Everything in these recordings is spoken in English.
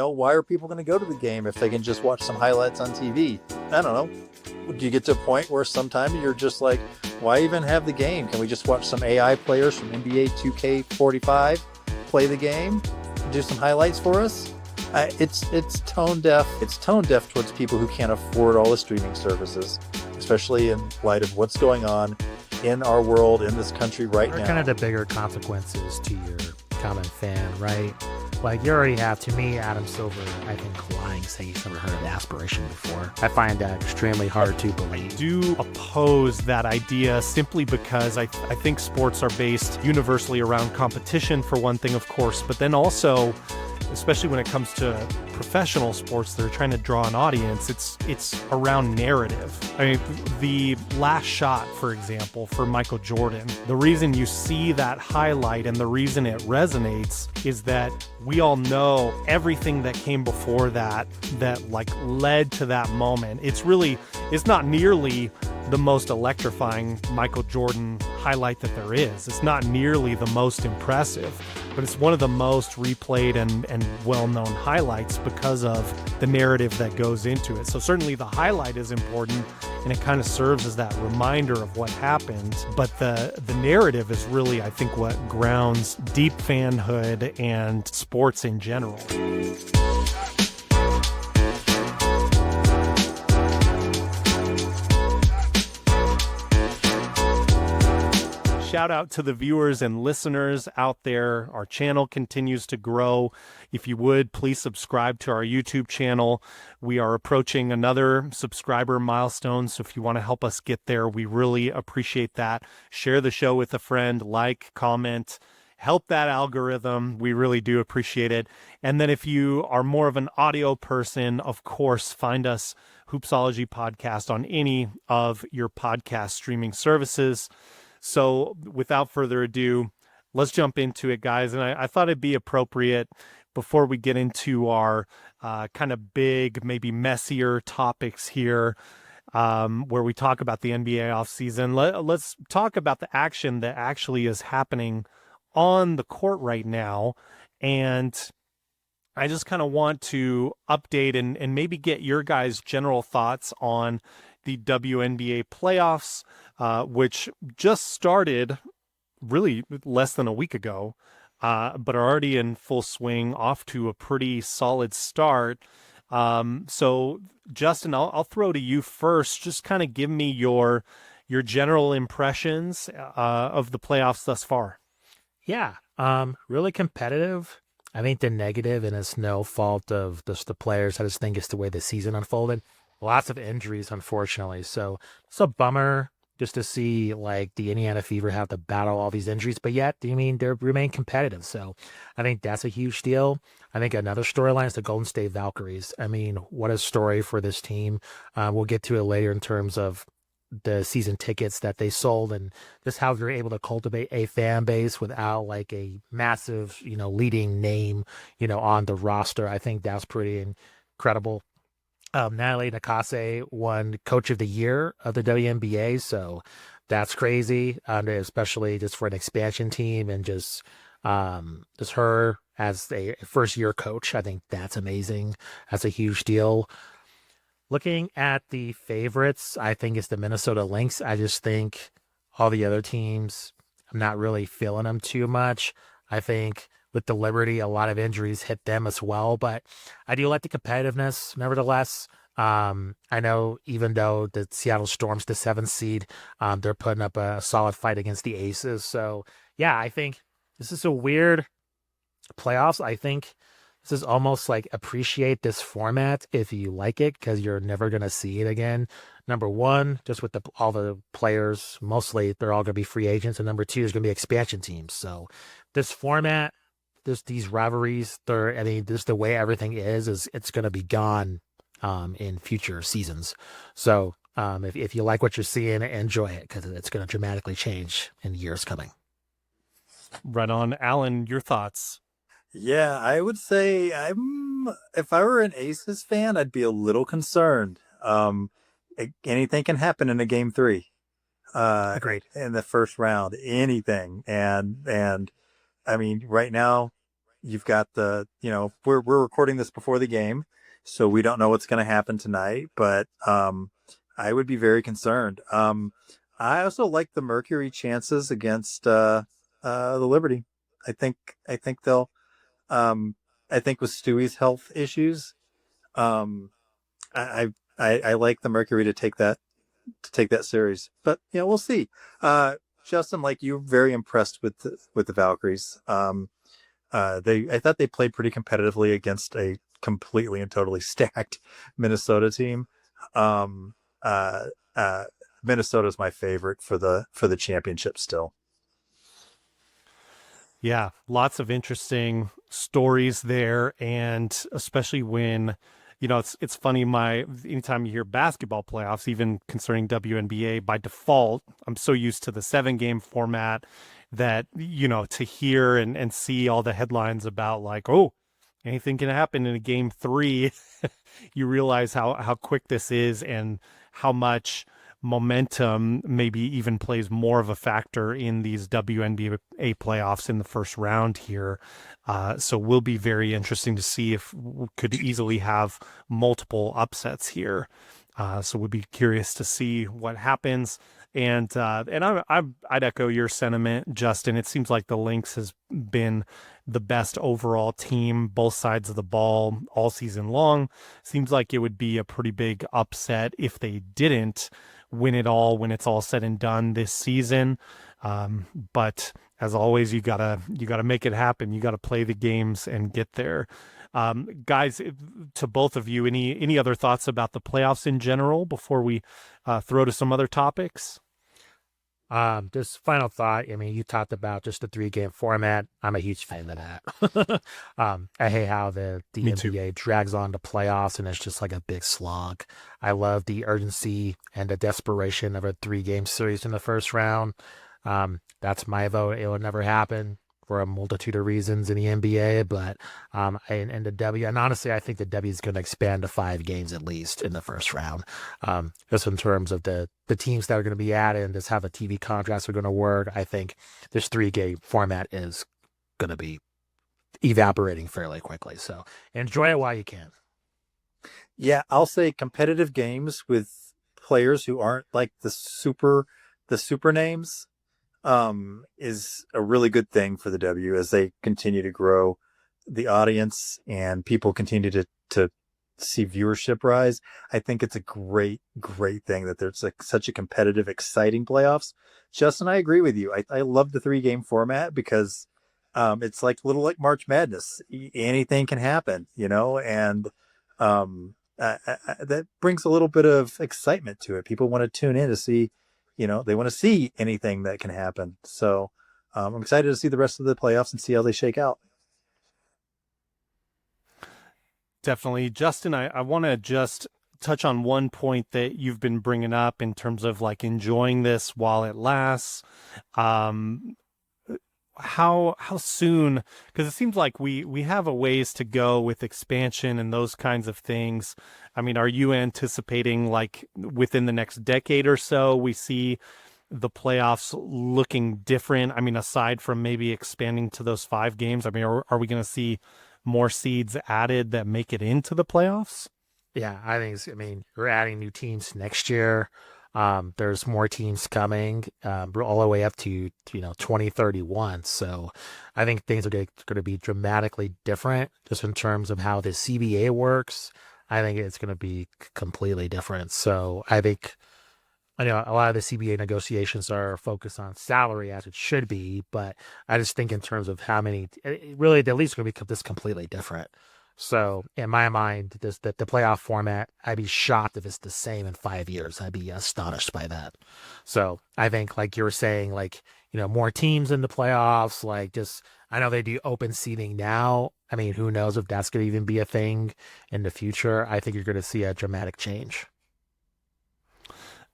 why are people going to go to the game if they can just watch some highlights on TV? I don't know. Do you get to a point where sometimes you're just like, why even have the game? Can we just watch some AI players from NBA 2K45 play the game, do some highlights for us? It's tone deaf. It's tone deaf towards people who can't afford all the streaming services, especially in light of what's going on in our world, in this country right now. Kind of the bigger consequences to your common fan, right? Like, you already have, to me, Adam Silver, I think, lying, saying he's never heard of aspiration before. I find that extremely hard to believe. I do oppose that idea simply because I think sports are based universally around competition, for one thing, of course, but then also, especially when it comes to professional sports that are trying to draw an audience, it's around narrative. I mean, the last shot, for example, for Michael Jordan, the reason you see that highlight and the reason it resonates is that we all know everything that came before that like led to that moment. It's not nearly the most electrifying Michael Jordan highlight that there is. It's not nearly the most impressive, but it's one of the most replayed and well-known highlights because of the narrative that goes into it. So certainly the highlight is important, and it kind of serves as that reminder of what happened. But the narrative is really, I think, what grounds deep fanhood and sports in general. Shout out to the viewers and listeners out there. Our channel continues to grow. If you would, please subscribe to our YouTube channel. We are approaching another subscriber milestone, so if you want to help us get there, we really appreciate that. Share the show with a friend, like, comment, help that algorithm. We really do appreciate it. And then if you are more of an audio person, of course, find us Hoopsology Podcast on any of your podcast streaming services. So without further ado, let's jump into it, guys. And I thought it'd be appropriate before we get into our kind of big, maybe messier topics here, where we talk about the NBA offseason. Let's talk about the action that actually is happening on the court right now. And I just kind of want to update and maybe get your guys' general thoughts on the WNBA playoffs, which just started really less than a week ago, but are already in full swing, off to a pretty solid start. So, Justin, I'll throw to you first. Just kind of give me your general impressions of the playoffs thus far. Yeah, really competitive. I think the negative, and it's no fault of just the players, I just think it's the way the season unfolded. Lots of injuries, unfortunately. So it's a bummer just to see like the Indiana Fever have to battle all these injuries, but yet, I mean, they remain competitive. So I think that's a huge deal. I think another storyline is the Golden State Valkyries. I mean, what a story for this team. We'll get to it later in terms of the season tickets that they sold and just how they're able to cultivate a fan base without like a massive, leading name, on the roster. I think that's pretty incredible. Natalie Nakase won Coach of the Year of the WNBA, so that's crazy, especially just for an expansion team and just her as a first-year coach. I think that's amazing. That's a huge deal. Looking at the favorites, I think it's the Minnesota Lynx. I just think all the other teams, I'm not really feeling them too much. I think with the Liberty, a lot of injuries hit them as well, but I do like the competitiveness. Nevertheless, I know even though the Seattle Storm's the 7th seed, they're putting up a solid fight against the Aces. So yeah, I think this is a weird playoffs. I think this is almost like appreciate this format if you like it, because you're never going to see it again. Number one, just with all the players, mostly they're all going to be free agents. And number two, there's going to be expansion teams. So this format, these rivalries, just the way everything is it's going to be gone in future seasons. So if you like what you're seeing, enjoy it, because it's going to dramatically change in years coming. Right on. Allan, your thoughts? Yeah, I would say if I were an Aces fan, I'd be a little concerned. Anything can happen in a game 3. Agreed. In the first round, anything. And I mean, right now, you've got we're recording this before the game, so we don't know what's going to happen tonight. But I would be very concerned. I also like the Mercury chances against the Liberty. I think they'll. I think with Stewie's health issues, I like the Mercury to take that series. But we'll see. Justin, like you, very impressed with the Valkyries. I thought they played pretty competitively against a completely and totally stacked Minnesota team. Minnesota's my favorite for the championship still. Yeah, lots of interesting stories there, and especially when, it's funny. Anytime you hear basketball playoffs, even concerning WNBA, by default, I'm so used to the 7-game format that to hear and see all the headlines about like, oh, anything can happen in a game 3. You realize how quick this is and how much momentum maybe even plays more of a factor in these WNBA playoffs in the first round here. So will be very interesting to see if we could easily have multiple upsets here. So we'd be curious to see what happens. And I'd echo your sentiment, Justin. It seems like the Lynx has been the best overall team, both sides of the ball all season long. Seems like it would be a pretty big upset if they didn't win it all when it's all said and done this season. But as always, you gotta make it happen. You gotta play the games and get there. Guys, to both of you, any other thoughts about the playoffs in general before we throw to some other topics? Just final thought. I mean, you talked about just the 3-game format. I'm a huge fan of that. I hate how the NBA drags on to playoffs and it's just like a big slog. I love the urgency and the desperation of a 3-game series in the first round. That's my vote. It will never happen for a multitude of reasons in the NBA, but and the W, and honestly, I think the W is going to expand to 5 games at least in the first round. Just in terms of the teams that are going to be added and just how the TV contracts are going to work, I think this 3-game format is going to be evaporating fairly quickly. So enjoy it while you can. Yeah, I'll say competitive games with players who aren't like the super names is a really good thing for the W as they continue to grow the audience and people continue to see viewership rise. I think it's a great thing that there's like such a competitive, exciting playoffs. Justin, I agree with you. I love the 3-game format because it's like a little like March Madness. Anything can happen, and that brings a little bit of excitement to it. People want to tune in to see, they want to see anything that can happen. So I'm excited to see the rest of the playoffs and see how they shake out. Definitely. Justin, I want to just touch on one point that you've been bringing up in terms of like enjoying this while it lasts. How soon, because it seems like we have a ways to go with expansion and those kinds of things. I mean, are you anticipating like within the next decade or so we see the playoffs looking different? I mean, aside from maybe expanding to those 5 games, I mean, are we going to see more seeds added that make it into the playoffs? Yeah, we're adding new teams next year. There's more teams coming all the way up to 2031. So I think things are going to be dramatically different just in terms of how the CBA works. I think it's going to be completely different. So I think a lot of the CBA negotiations are focused on salary as it should be, but I just think in terms of how many, really the league's going to be this completely different. So in my mind, the playoff format, I'd be shocked if it's the same in 5 years. I'd be astonished by that. So I think like you were saying, like, more teams in the playoffs, like I know they do open seating now. I mean, who knows if that's going to even be a thing in the future. I think you're going to see a dramatic change.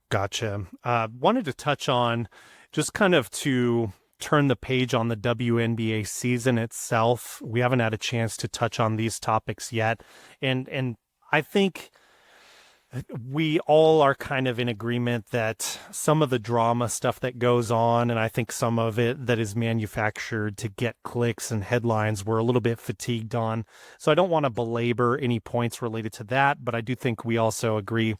Gotcha. Wanted to touch on just kind of to turn the page on the WNBA season itself. We haven't had a chance to touch on these topics yet. And I think we all are kind of in agreement that some of the drama stuff that goes on, and I think some of it that is manufactured to get clicks and headlines, we're a little bit fatigued on. So I don't want to belabor any points related to that, but I do think we also agree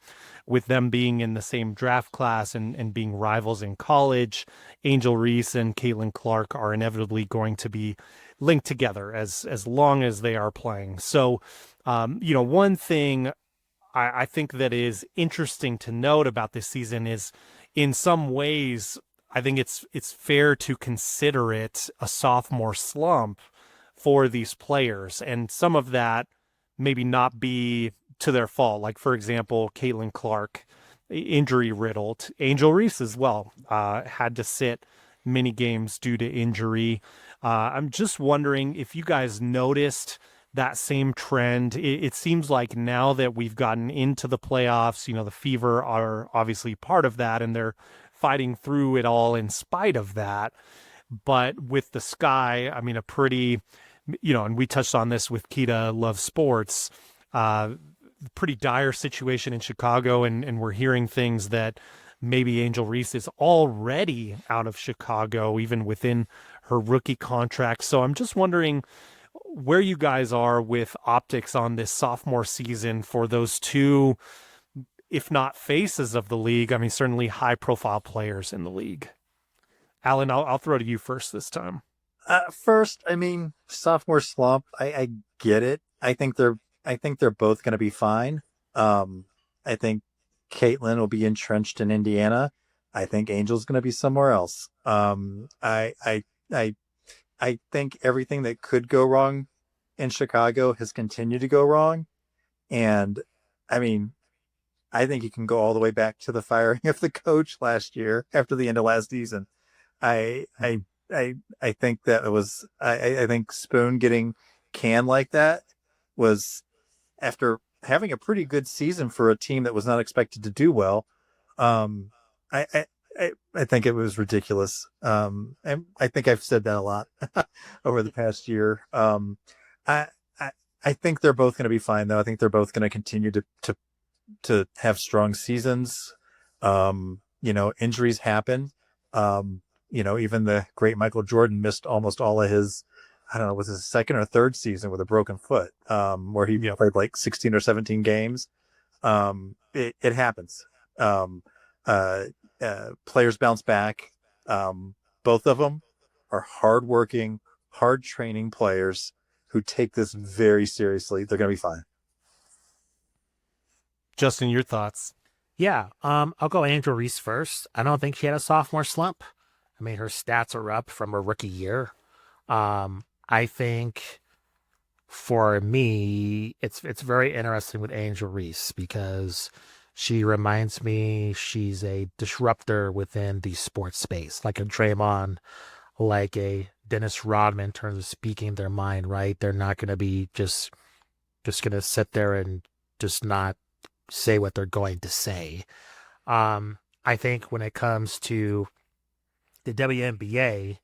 with them being in the same draft class and being rivals in college. Angel Reese and Caitlin Clark are inevitably going to be linked together as long as they are playing. So, one thing I think that is interesting to note about this season is, in some ways, I think it's fair to consider it a sophomore slump for these players, and some of that maybe not be to their fault. Like, for example, Caitlin Clark, injury riddled. Angel Reese as well, had to sit many games due to injury. I'm just wondering if you guys noticed that same trend. It seems like now that we've gotten into the playoffs, the Fever are obviously part of that, and they're fighting through it all in spite of that. But with the Sky, I mean, a pretty, and we touched on this with Kita Love Sports, pretty dire situation in Chicago, and we're hearing things that maybe Angel Reese is already out of Chicago, even within her rookie contract. So I'm just wondering where you guys are with optics on this sophomore season for those two, if not faces of the league, I mean, certainly high-profile players in the league. Allan, I'll throw to you first this time. First, I mean, sophomore slump. I get it. I think they're both going to be fine. I think Caitlin will be entrenched in Indiana. I think Angel's going to be somewhere else. I think everything that could go wrong in Chicago has continued to go wrong. And I mean, I think you can go all the way back to the firing of the coach last year after the end of last season. I think that it was, I think Spoon getting canned like that was after having a pretty good season for a team that was not expected to do well. I think it was ridiculous. And I think I've said that a lot over the past year. I think they're both going to be fine, though. I think they're both going to continue to have strong seasons. Injuries happen. Even the great Michael Jordan missed almost all of his, I don't know, was his second or third season with a broken foot, where he played like 16 or 17 games. It happens. Players bounce back. Both of them are hardworking, hard training players who take this very seriously. They're going to be fine. Justin, your thoughts? Yeah, I'll go Angel Reese first. I don't think she had a sophomore slump. I mean, her stats are up from her rookie year. I think for me, it's very interesting with Angel Reese because she reminds me she's a disruptor within the sports space, like a Draymond, like a Dennis Rodman in terms of speaking their mind, right? They're not going to be just going to sit there and just not say what they're going to say. I think when it comes to the WNBA,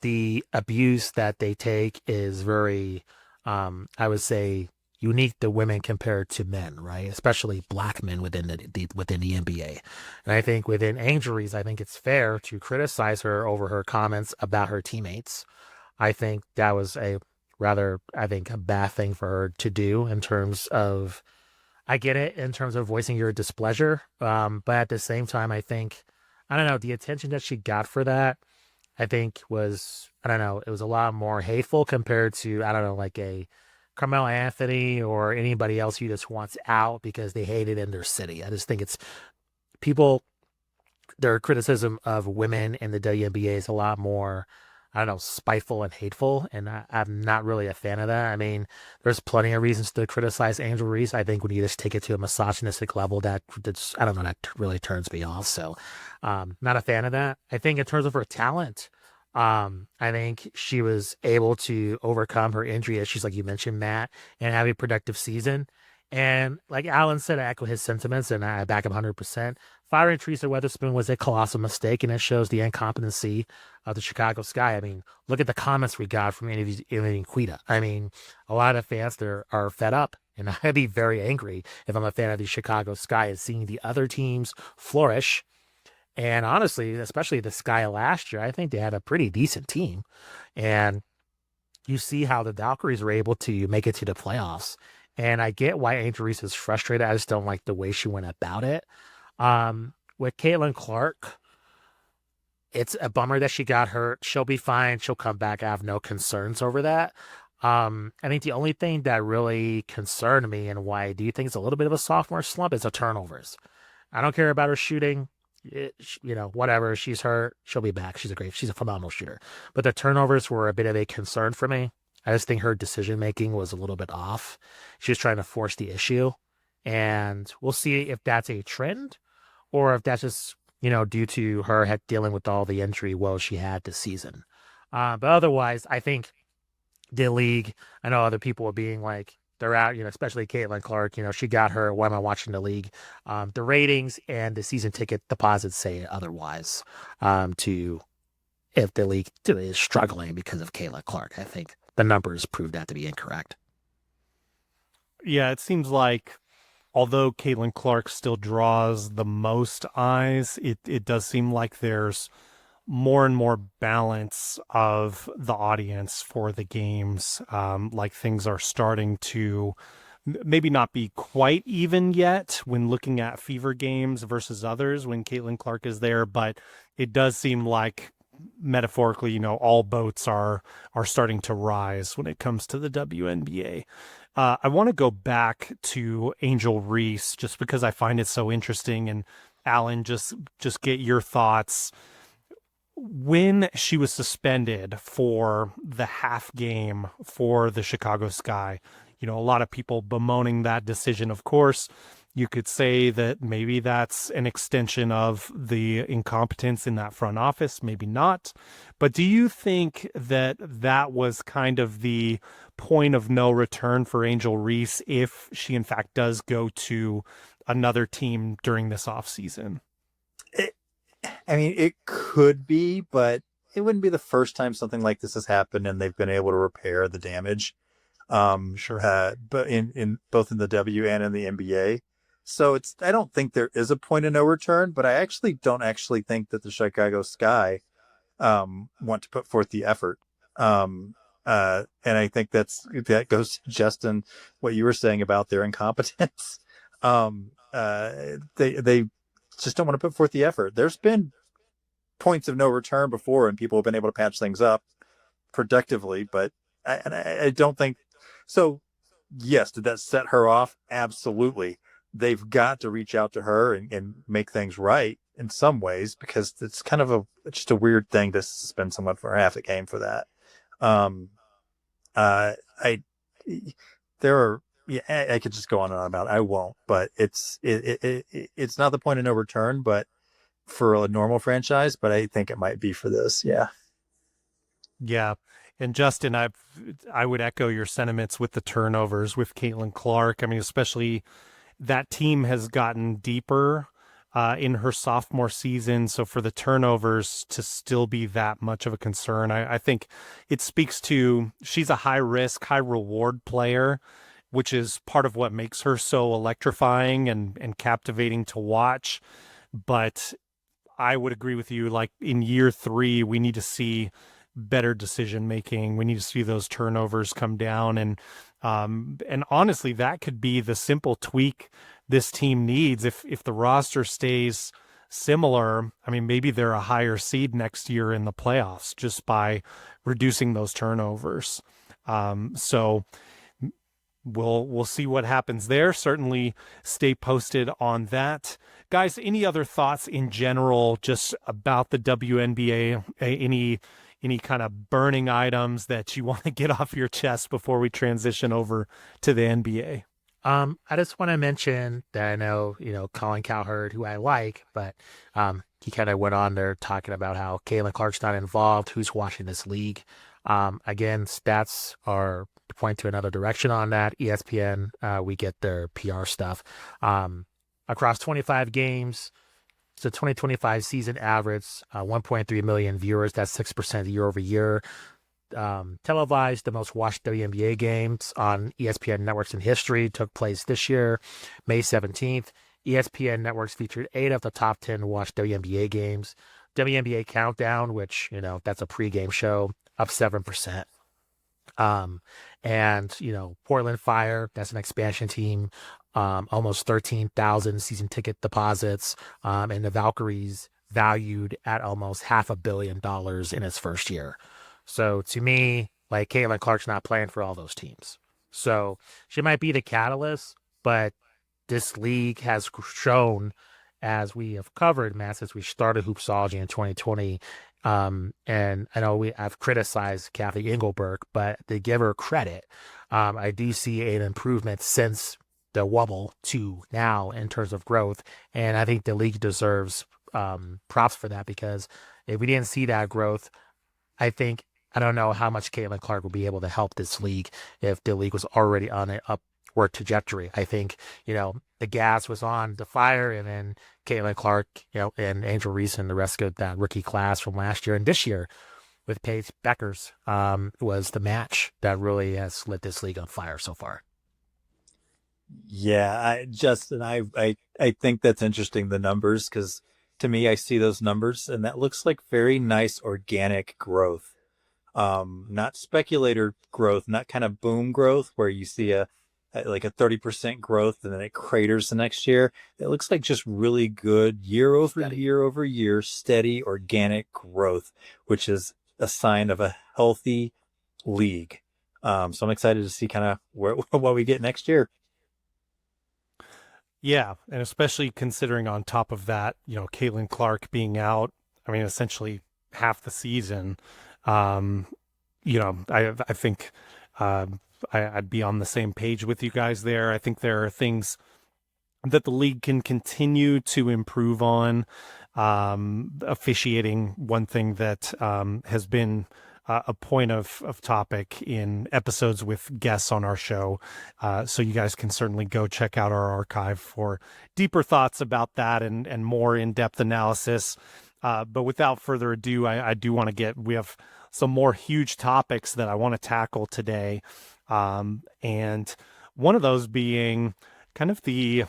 the abuse that they take is very, I would say, unique to women compared to men, right? Especially black men within the NBA. And I think within Angel Reese, I think it's fair to criticize her over her comments about her teammates. I think that was a bad thing for her to do in terms of, I get it in terms of voicing your displeasure. But at the same time, I think, I don't know, the attention that she got for that, I think was, I don't know, it was a lot more hateful compared to, I don't know, like a Carmelo Anthony or anybody else who just wants out because they hate it in their city. I just think it's people, their criticism of women in the WNBA is a lot more, I don't know, spiteful and hateful. And I'm not really a fan of that. I mean, there's plenty of reasons to criticize Angel Reese. I think when you just take it to a misogynistic level, that's, I don't know, that really turns me off. So not a fan of that. I think in terms of her talent, I think she was able to overcome her injury issues, like you mentioned, Matt, and have a productive season. And like Allan said, I echo his sentiments, and I back him 100%. Firing Teresa Weatherspoon was a colossal mistake, and it shows the incompetency of the Chicago Sky. I mean, look at the comments we got from interviewing Quita. I mean, a lot of fans there are fed up, and I'd be very angry if I'm a fan of the Chicago Sky and seeing the other teams flourish. And honestly, especially the Sky last year, I think they had a pretty decent team. And you see how the Valkyries were able to make it to the playoffs. And I get why Angel Reese is frustrated. I just don't like the way she went about it. With Caitlin Clark, it's a bummer that she got hurt. She'll be fine. She'll come back. I have no concerns over that. I think the only thing that really concerned me and why I do think it's a little bit of a sophomore slump is the turnovers. I don't care about her shooting. Whatever. She's hurt. She'll be back. She's a phenomenal shooter. But the turnovers were a bit of a concern for me. I just think her decision making was a little bit off. She was trying to force the issue. And we'll see if that's a trend or if that's just, due to her dealing with all the injury woes she had this season. But otherwise, I think the league, I know other people are being like, they're out, especially Caitlin Clark, she got her. Why am I watching the league? The ratings and the season ticket deposits say otherwise. If the league is struggling because of Caitlin Clark, I think the numbers prove that to be incorrect. Yeah, it seems like although Caitlin Clark still draws the most eyes, it does seem like there's more and more balance of the audience for the games. Like things are starting to maybe not be quite even yet when looking at Fever games versus others when Caitlin Clark is there, but it does seem like metaphorically, all boats are starting to rise when it comes to the WNBA. I want to go back to Angel Reese just because I find it so interesting, and Allan, just get your thoughts. When she was suspended for the half game for the Chicago Sky, a lot of people bemoaning that decision. Of course, you could say that maybe that's an extension of the incompetence in that front office, maybe not. But do you think that that was kind of the point of no return for Angel Reese if she in fact does go to another team during this offseason? It could be, but it wouldn't be the first time something like this has happened and they've been able to repair the damage. Sure. But in both in the W and in the NBA. So I don't think there is a point of no return, but I don't think that the Chicago Sky, want to put forth the effort. And I think that goes to Justin, what you were saying about their incompetence. They just don't want to put forth the effort. There's been points of no return before and people have been able to patch things up productively, but I don't think so. Yes. Did that set her off? Absolutely. They've got to reach out to her and make things right in some ways, because it's kind of just a weird thing to suspend someone for half a game for that. I could just go on and on about it. I won't, but it's not the point of no return, but for a normal franchise, but I think it might be for this. Yeah. Yeah. And Justin, I would echo your sentiments with the turnovers with Caitlin Clark. I mean, especially that team has gotten deeper in her sophomore season. So for the turnovers to still be that much of a concern, I think it speaks to she's a high risk, high reward player, which is part of what makes her so electrifying and captivating to watch. But I would agree with you, like in year 3, we need to see better decision making. We need to see those turnovers come down. And honestly, that could be the simple tweak this team needs. If the roster stays similar, I mean, maybe they're a higher seed next year in the playoffs just by reducing those turnovers. So we'll see what happens there. Certainly stay posted on that. Guys, any other thoughts in general just about the WNBA? Any kind of burning items that you want to get off your chest before we transition over to the NBA? I just want to mention that I know, Colin Cowherd, who I like, but he kind of went on there talking about how Caitlin Clark's not involved, who's watching this league. Again, stats are to point to another direction on that. ESPN, we get their PR stuff. Across 25 games, it's a 2025 season average, 1.3 million viewers. That's 6% year over year. Televised, the most watched WNBA games on ESPN networks in history took place this year, May 17th. ESPN networks featured 8 of the top 10 watched WNBA games. WNBA Countdown, which, that's a pregame show, up 7%. And, Portland Fire, that's an expansion team, almost 13,000 season ticket deposits. And the Valkyries valued at almost $500 million in its first year. So to me, like, Caitlin Clark's not playing for all those teams. So she might be the catalyst, but this league has shown, as we have covered, Matt, since we started Hoopsology in 2020, and I know I've criticized Kathy Engelberg, but to give her credit, I do see an improvement since the wobble to now in terms of growth, and I think the league deserves props for that, because if we didn't see that growth, I don't know how much Caitlin Clark will be able to help this league if the league was already on an upward trajectory. I think, the gas was on the fire, and then Caitlin Clark, and Angel Reese and the rest of that rookie class from last year and this year with Paige Beckers was the match that really has lit this league on fire so far. Yeah, I think that's interesting, the numbers, because to me, I see those numbers, and that looks like very nice organic growth. Not speculator growth, not kind of boom growth where you see a 30% growth and then it craters the next year. It looks like just really good year over year, steady organic growth, which is a sign of a healthy league. So I'm excited to see kind of what we get next year. Yeah, and especially considering on top of that, Caitlin Clark being out, essentially half the season. I think I'd be on the same page with you guys there. I think there are things that the league can continue to improve on. Officiating, one thing that has been a point of topic in episodes with guests on our show. So you guys can certainly go check out our archive for deeper thoughts about that and more in-depth analysis. But without further ado, I do want to we have some more huge topics that I want to tackle today. And one of those being kind of the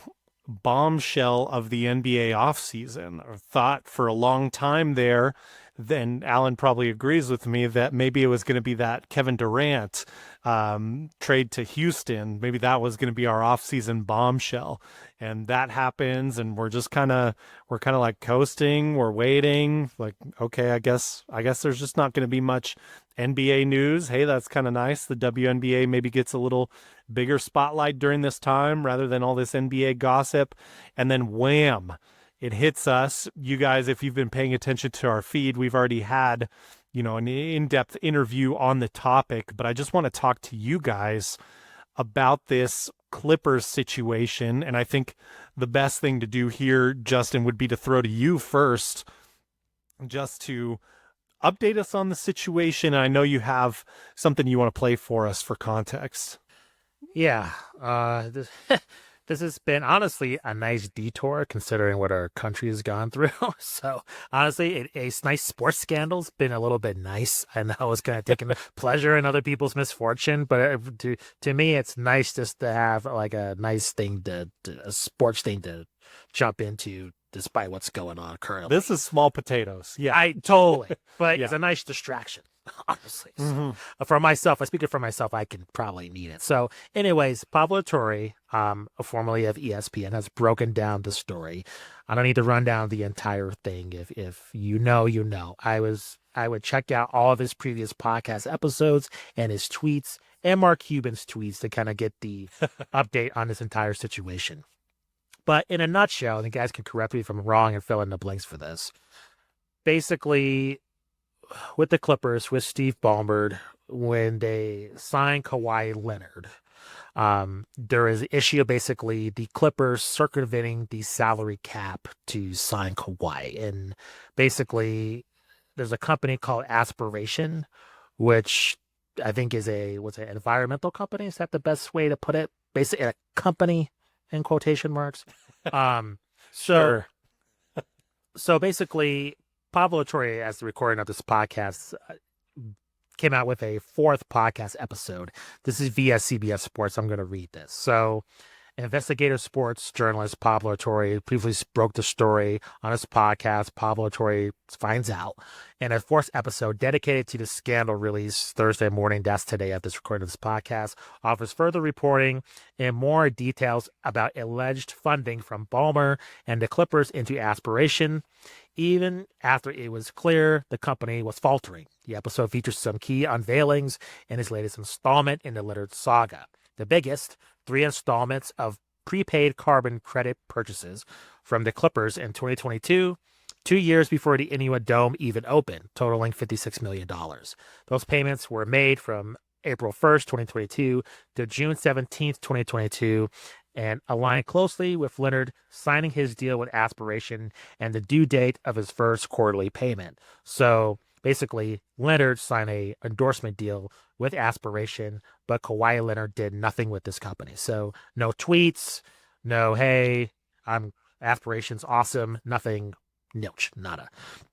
bombshell of the NBA offseason. I thought for a long time there, then Allan probably agrees with me that maybe it was going to be that Kevin Durant trade to Houston. Maybe that was going to be our offseason bombshell. And that happens, and we're kind of like coasting. We're waiting. Like, okay, I guess there's just not going to be much NBA news. Hey, that's kind of nice. The WNBA maybe gets a little bigger spotlight during this time rather than all this NBA gossip. And then wham, it hits us. You guys, if you've been paying attention to our feed, we've already had, an in-depth interview on the topic, but I just want to talk to you guys about this Clippers situation. And I think the best thing to do here, Justin, would be to throw to you first, just to update us on the situation. I know you have something you want to play for us for context. Yeah, this has been honestly a nice detour considering what our country has gone through. So honestly, a nice sports scandal's been a little bit nice. I know it's kind of taking pleasure in other people's misfortune, but to me, it's nice just to have like a nice thing a sports thing to jump into, despite what's going on currently. This is small potatoes. Yeah, I totally, but yeah. It's a nice distraction. Honestly, Mm-hmm. For myself, I speak it for myself, I can probably need it. So anyways, Pablo Torre, formerly of ESPN, has broken down the story. I don't need to run down the entire thing. If you know, you know. I would check out all of his previous podcast episodes and his tweets and Mark Cuban's tweets to kind of get the update on this entire situation. But in a nutshell, and the guys can correct me if I'm wrong and fill in the blanks for this. Basically, with the Clippers, with Steve Ballmer, when they signed Kawhi Leonard, there is an issue of basically the Clippers circumventing the salary cap to sign Kawhi. And basically, there's a company called Aspiration, which I think is an environmental company. Is that the best way to put it? Basically, a company in quotation marks. Um, so Sure. so basically, Pablo Torre, as the recording of this podcast, came out with a fourth podcast episode. This is via CBS Sports. I'm going to read this. So, investigative sports journalist Pablo Torre previously broke the story on his podcast. Pablo Torre finds out in a fourth episode dedicated to the scandal released Thursday morning. That's today at this recording of this podcast. Offers further reporting and more details about alleged funding from Ballmer and the Clippers into aspiration, even after it was clear the company was faltering. The episode features some key unveilings in his latest installment in the Leonard saga. The biggest, 3 installments of prepaid carbon credit purchases from the Clippers in 2022, 2 years before the Inua Dome even opened, totaling $56 million. Those payments were made from April 1st, 2022 to June 17th, 2022, and aligned closely with Leonard signing his deal with Aspiration and the due date of his first quarterly payment. So basically, Leonard signed a endorsement deal with Aspiration, but Kawhi Leonard did nothing with this company. So no tweets, no, hey, I'm Aspiration's awesome, nothing, nilch, nada.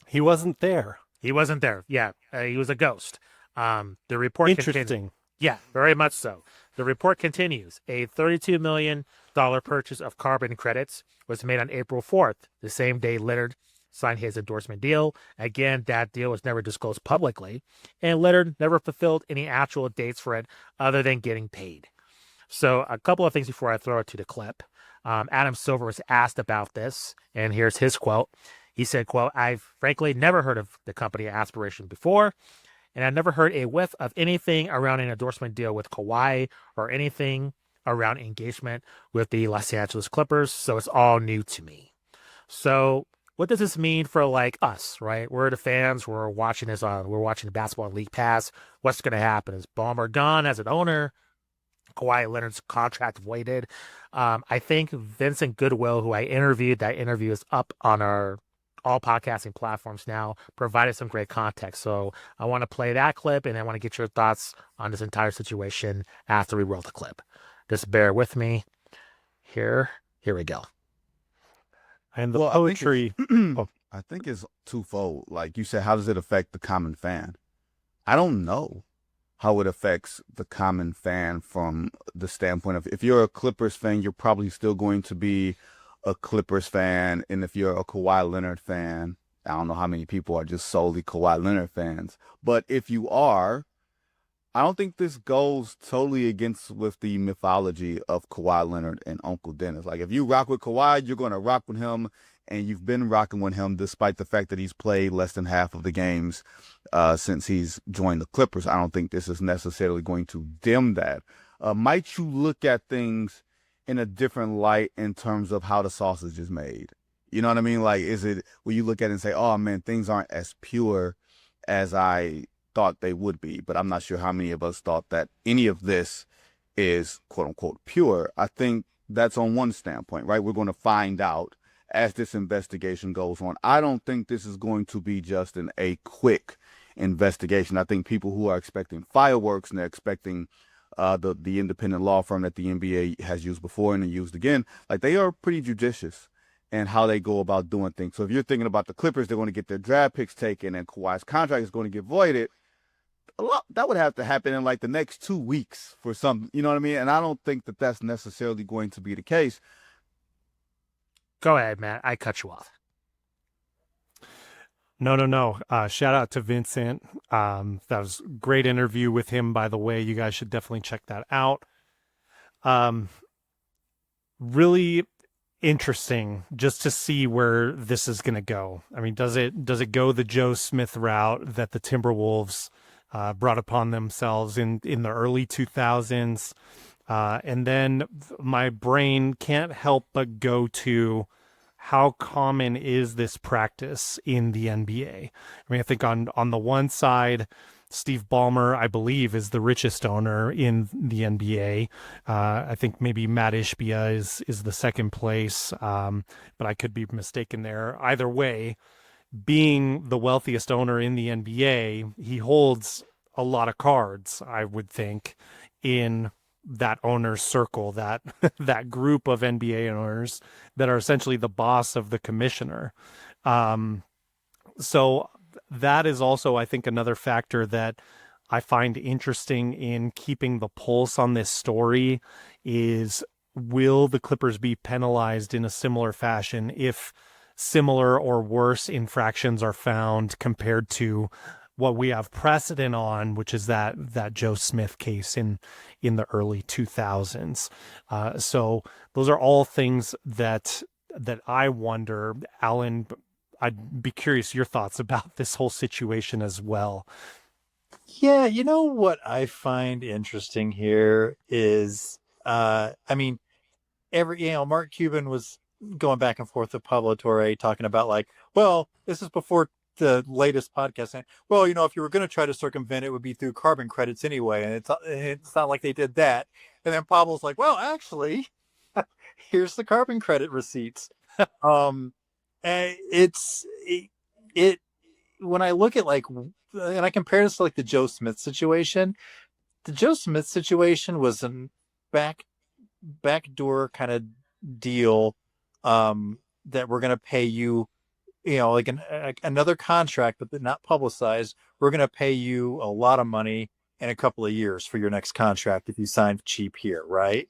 He wasn't there. He wasn't there. Yeah, he was a ghost. The report Interesting. Yeah, very much so. The report continues. A $32 million purchase of carbon credits was made on April 4th, the same day Leonard signed his endorsement deal. Again, that deal was never disclosed publicly, and Leonard never fulfilled any actual dates for it other than getting paid. So a couple of things before I throw it to the clip. Adam Silver was asked about this, and here's his quote. He said, quote, "I've frankly never heard of the company Aspiration before, and I've never heard a whiff of anything around an endorsement deal with Kawhi or anything around engagement with the Los Angeles Clippers, so it's all new to me." So what does this mean for like us, right? We're the fans. We're watching this we're watching the basketball League Pass. What's going to happen? Is Ballmer gone as an owner? Kawhi Leonard's contract voided. I think Vincent Goodwill, who I interviewed, that interview is up on our all podcasting platforms now, provided some great context. So I want to play that clip, and I want to get your thoughts on this entire situation after we roll the clip. Just bear with me. Here we go. And the poetry. I think it's twofold. Like you said, how does it affect the common fan? I don't know how it affects the common fan from the standpoint of, if you're a Clippers fan, you're probably still going to be a Clippers fan. And if you're a Kawhi Leonard fan, I don't know how many people are just solely Kawhi Leonard fans. But if you are, I don't think this goes totally against with the mythology of Kawhi Leonard and Uncle Dennis. Like, if you rock with Kawhi, you're going to rock with him, and you've been rocking with him despite the fact that he's played less than half of the games since he's joined the Clippers. I don't think this is necessarily going to dim that. Might you look at things in a different light in terms of how the sausage is made? You know what I mean? Like, will you look at it and say, oh man, things aren't as pure as I thought they would be? But I'm not sure how many of us thought that any of this is quote unquote pure. I think that's on one standpoint, right? We're going to find out as this investigation goes on. I don't think this is going to be just a quick investigation. I think people who are expecting fireworks and they're expecting the independent law firm that the NBA has used before and used again, like, they are pretty judicious in how they go about doing things. So if you're thinking about the Clippers, they're going to get their draft picks taken and Kawhi's contract is going to get voided, that would have to happen in like the next 2 weeks for some, you know what I mean? And I don't think that that's necessarily going to be the case. Go ahead, Matt. I cut you off. No. Shout out to Vincent. That was a great interview with him, by the way. You guys should definitely check that out. Really interesting just to see where this is going to go. I mean, does it go the Joe Smith route that the Timberwolves brought upon themselves in the early 2000s? And then my brain can't help but go to, how common is this practice in the NBA? I mean, I think on the one side, Steve Ballmer, I believe, is the richest owner in the NBA. I think maybe Matt Ishbia is the second place, but I could be mistaken there. Either way, being the wealthiest owner in the NBA, he holds a lot of cards, I would think, in that owner's circle, that that group of NBA owners that are essentially the boss of the commissioner. So that is also, I think, another factor that I find interesting in keeping the pulse on this story is, will the Clippers be penalized in a similar fashion if similar or worse infractions are found compared to what we have precedent on, which is that Joe Smith case in the early 2000s. So those are all things that I wonder. Allan, I'd be curious your thoughts about this whole situation as well. Yeah, you know what I find interesting here is, I mean, Mark Cuban was going back and forth with Pablo Torre talking about like, well, this is before the latest podcast. And, well, if you were going to try to circumvent it, would be through carbon credits anyway. And it's not like they did that. And then Pablo's like, well, actually, here's the carbon credit receipts. And it when I look at and I compare this to like the Joe Smith situation, the Joe Smith situation was a backdoor kind of deal, that we're going to pay you, like another contract, but not publicized. We're going to pay you a lot of money in a couple of years for your next contract if you sign cheap here, right?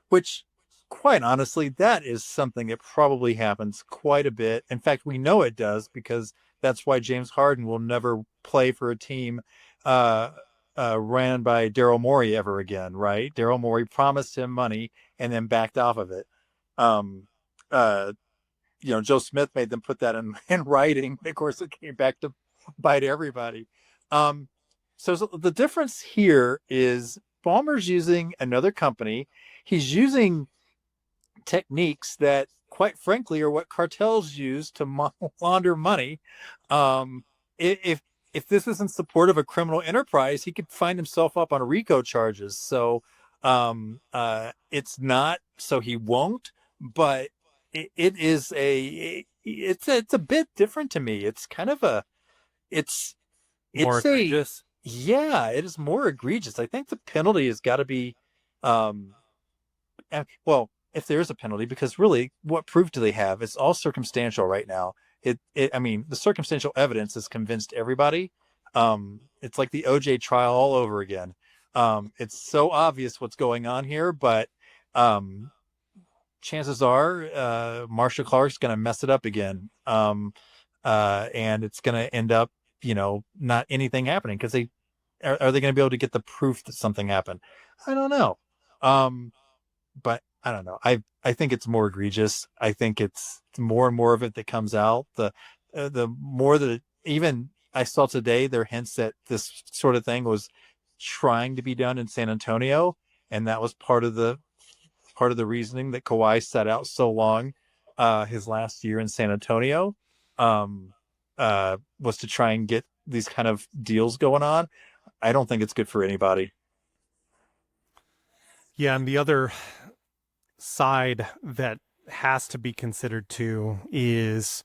Which, quite honestly, that is something that probably happens quite a bit. In fact, we know it does, because that's why James Harden will never play for a team ran by Daryl Morey ever again, right? Daryl Morey promised him money and then backed off of it. Joe Smith made them put that in writing. Of course, it came back to bite everybody. So the difference here is Ballmer's using another company. He's using techniques that, quite frankly, are what cartels use to launder money. If this isn't support of a criminal enterprise, he could find himself up on RICO charges. So it's not, so he won't, but it's a bit different to me. It's kind of it's more egregious. Yeah, it is more egregious. I think the penalty has got to be, well, if there is a penalty, because really, what proof do they have? It's all circumstantial right now. I mean, the circumstantial evidence has convinced everybody. It's like the OJ trial all over again. It's so obvious what's going on here, but chances are Marsha Clark's going to mess it up again. And it's going to end up, not anything happening, because are they going to be able to get the proof that something happened? I don't know. But I don't know. I think it's more egregious. I think it's more and more of it that comes out. The more that even I saw today, there are hints that this sort of thing was trying to be done in San Antonio, and that was part of the reasoning that Kawhi sat out so long, his last year in San Antonio, was to try and get these kind of deals going on. I don't think it's good for anybody. Yeah, and the other side that has to be considered too is,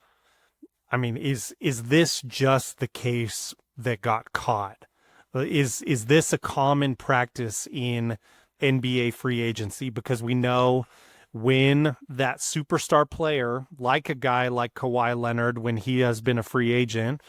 I mean, is this just the case that got caught? Is this a common practice in NBA free agency? Because we know when that superstar player, like a guy like Kawhi Leonard, when he has been a free agent,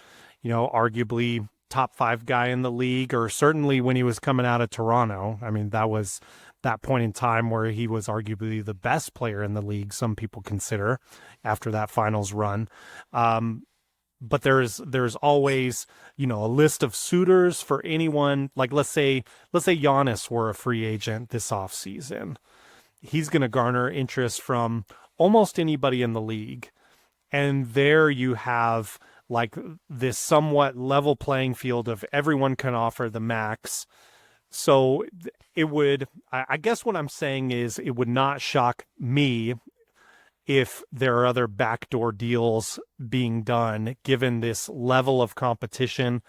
arguably top 5 guy in the league, or certainly when he was coming out of Toronto. I mean, that was that point in time where he was arguably the best player in the league, some people consider, after that finals run. But there's always, a list of suitors for anyone. Like, let's say Giannis were a free agent this offseason. He's going to garner interest from almost anybody in the league. And there you have like this somewhat level playing field of everyone can offer the max. So it would, I guess what I'm saying is, it would not shock me if there are other backdoor deals being done, given this level of competition.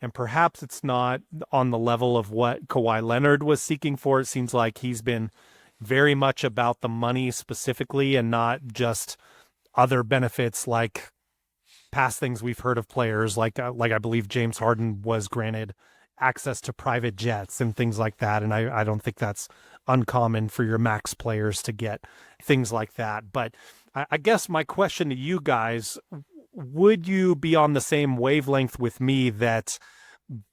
And perhaps it's not on the level of what Kawhi Leonard was seeking for. It seems like he's been very much about the money specifically, and not just other benefits like past things we've heard of players, like I believe James Harden was granted access to private jets and things like that. And I don't think that's uncommon for your max players to get things like that. But I guess my question to you guys, would you be on the same wavelength with me that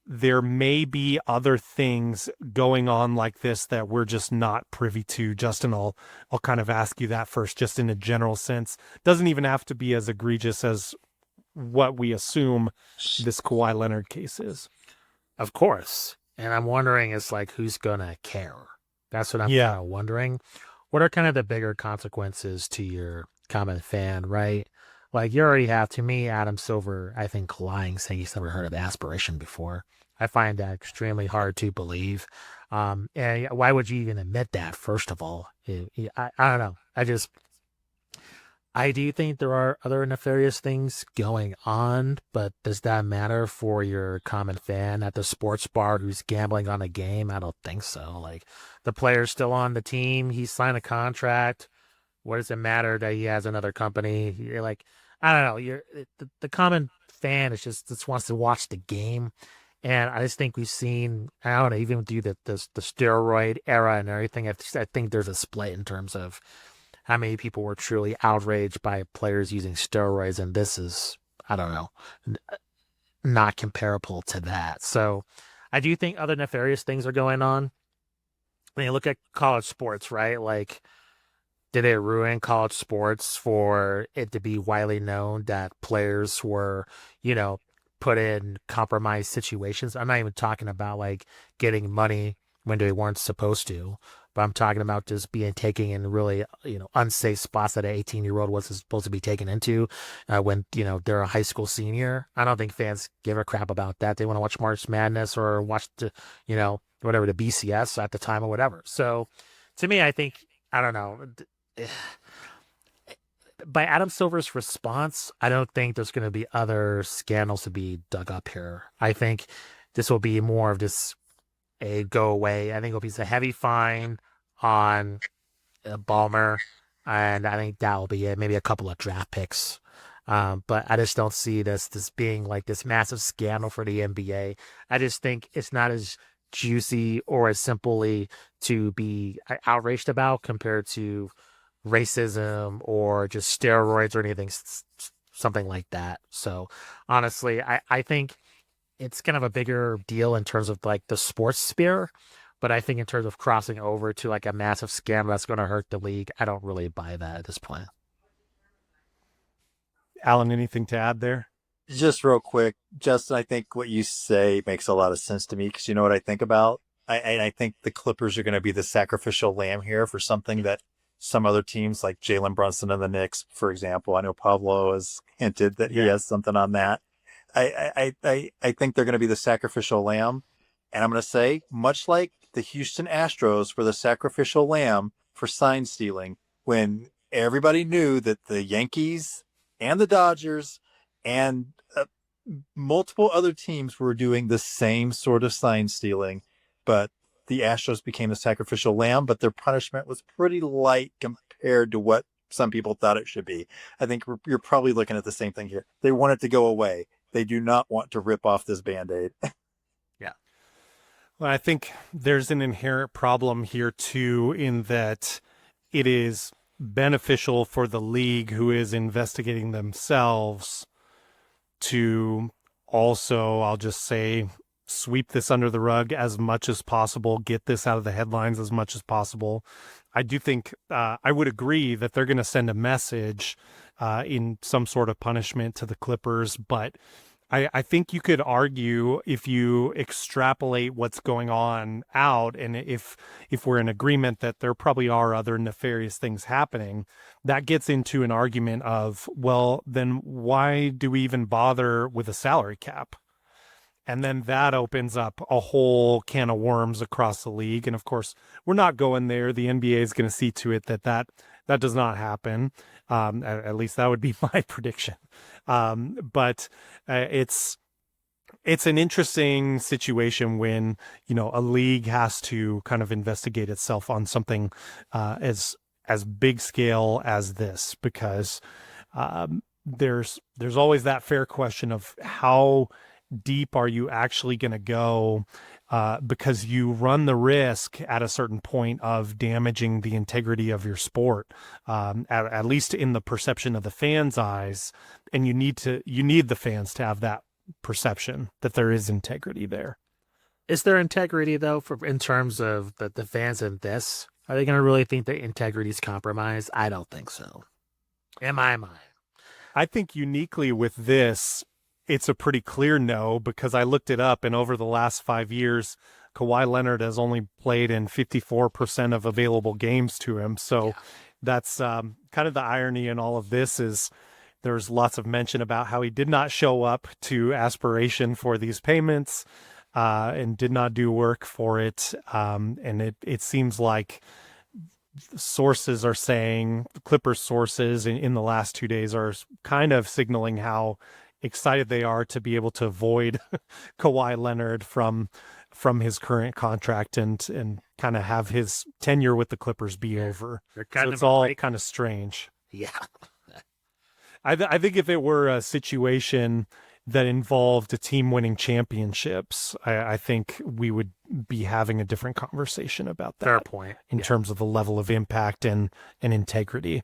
there may be other things going on like this that we're just not privy to? Justin, I'll kind of ask you that first, just in a general sense. Doesn't even have to be as egregious as what we assume this Kawhi Leonard case is. Of course. And I'm wondering, it's like, who's going to care? That's what I'm kind of wondering. What are kind of the bigger consequences to your common fan, right? Like, you already have, to me, Adam Silver, I think, lying, saying he's never heard of aspiration before. I find that extremely hard to believe. And why would you even admit that, first of all? I don't know. I do think there are other nefarious things going on, but does that matter for your common fan at the sports bar who's gambling on a game? I don't think so. Like, the player's still on the team. He signed a contract. What does it matter that he has another company? You're like, I don't know. The common fan is just wants to watch the game. And I just think we've seen, I don't know, even through the steroid era and everything, I think there's a split in terms of how many people were truly outraged by players using steroids. And this is, I don't know, not comparable to that. So I do think other nefarious things are going on. When you look at college sports, right? Like, did it ruin college sports for it to be widely known that players were, put in compromised situations? I'm not even talking about like getting money when they weren't supposed to, but I'm talking about just taken in really, unsafe spots that an 18-year-old was supposed to be taken into when, they're a high school senior. I don't think fans give a crap about that. They want to watch March Madness or watch the, whatever, the BCS at the time or whatever. So to me, I think, I don't know, by Adam Silver's response, I don't think there's going to be other scandals to be dug up here. I think this will be more of just a go away. I think it'll be a heavy fine on Ballmer, and I think that will be it. Maybe a couple of draft picks. But I just don't see this being like this massive scandal for the NBA. I just think it's not as juicy or as simply to be outraged about compared to racism or just steroids or anything, something like that. So honestly, I think it's kind of a bigger deal in terms of like the sports sphere, but I think in terms of crossing over to like a massive scandal that's going to hurt the league, I don't really buy that at this point. Allan, anything to add there? Just real quick, Justin, I think what you say makes a lot of sense to me, because you know what I think about? I think the Clippers are going to be the sacrificial lamb here for something that some other teams like Jalen Brunson and the Knicks, for example. I know Pablo has hinted that he has something on that. I think they're going to be the sacrificial lamb. And I'm going to say, much like the Houston Astros were the sacrificial lamb for sign stealing, when everybody knew that the Yankees and the Dodgers and multiple other teams were doing the same sort of sign stealing, but the Astros became the sacrificial lamb, but their punishment was pretty light compared to what some people thought it should be. I think you're probably looking at the same thing here. They want it to go away. They do not want to rip off this Band-Aid. Yeah. Well, I think there's an inherent problem here too, in that it is beneficial for the league, who is investigating themselves, to also, I'll just say, sweep this under the rug as much as possible, get this out of the headlines as much as possible. I do think, I would agree that they're going to send a message in some sort of punishment to the Clippers, but I think you could argue, if you extrapolate what's going on out, and if we're in agreement that there probably are other nefarious things happening, that gets into an argument of, well, then why do we even bother with a salary cap? And then that opens up a whole can of worms across the league. And of course, we're not going there. The NBA is going to see to it that does not happen. At least that would be my prediction. But it's an interesting situation when, a league has to kind of investigate itself on something as big scale as this, because there's always that fair question of how deep are you actually going to go? Because you run the risk at a certain point of damaging the integrity of your sport, at least in the perception of the fans' eyes. And you need the fans to have that perception that there is integrity there. Is there integrity though, in terms of the fans in this? Are they going to really think that integrity is compromised? I don't think so. In my mind, I think uniquely with this, it's a pretty clear no, because I looked it up, and over the last 5 years, Kawhi Leonard has only played in 54% of available games to him. So that's kind of the irony in all of this is there's lots of mention about how he did not show up to aspiration for these payments and did not do work for it. And it seems like sources are saying, Clippers sources in the last 2 days are kind of signaling how excited they are to be able to avoid Kawhi Leonard from his current contract and kind of have his tenure with the Clippers be over. So it's all kind of strange. Yeah. I think if it were a situation that involved a team winning championships, I think we would be having a different conversation about that. Fair point. In terms of the level of impact and integrity.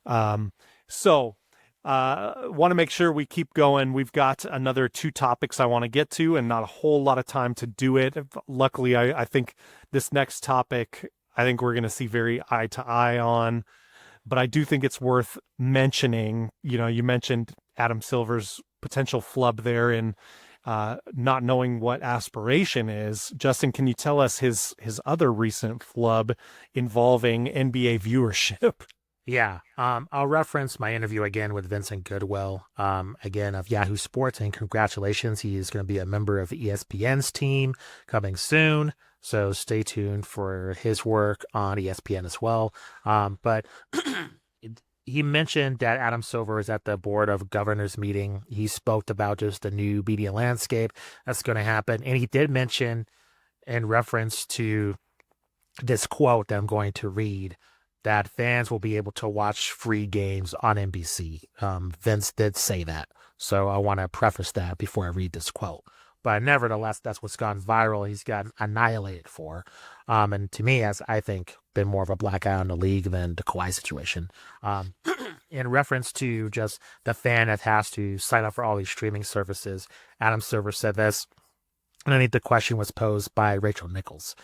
So want to make sure we keep going. We've got another 2 topics I want to get to and not a whole lot of time to do it. Luckily, I think this next topic, I think we're going to see very eye to eye on, but I do think it's worth mentioning. You mentioned Adam Silver's potential flub there in not knowing what aspiration is. Justin, can you tell us his other recent flub involving NBA viewership? Yeah. I'll reference my interview again with Vincent Goodwill, again of Yahoo Sports, and congratulations. He is going to be a member of ESPN's team coming soon. So stay tuned for his work on ESPN as well. But he mentioned that Adam Silver is at the Board of Governors meeting. He spoke about just the new media landscape that's going to happen. And he did mention in reference to this quote that I'm going to read, that fans will be able to watch free games on NBC. Vince did say that. So I want to preface that before I read this quote. But nevertheless, that's what's gone viral. He's gotten annihilated for. And to me, has, I think, been more of a black eye on the league than the Kawhi situation. In reference to just the fan that has to sign up for all these streaming services, Adam Silver said this. And I think the question was posed by Rachel Nichols.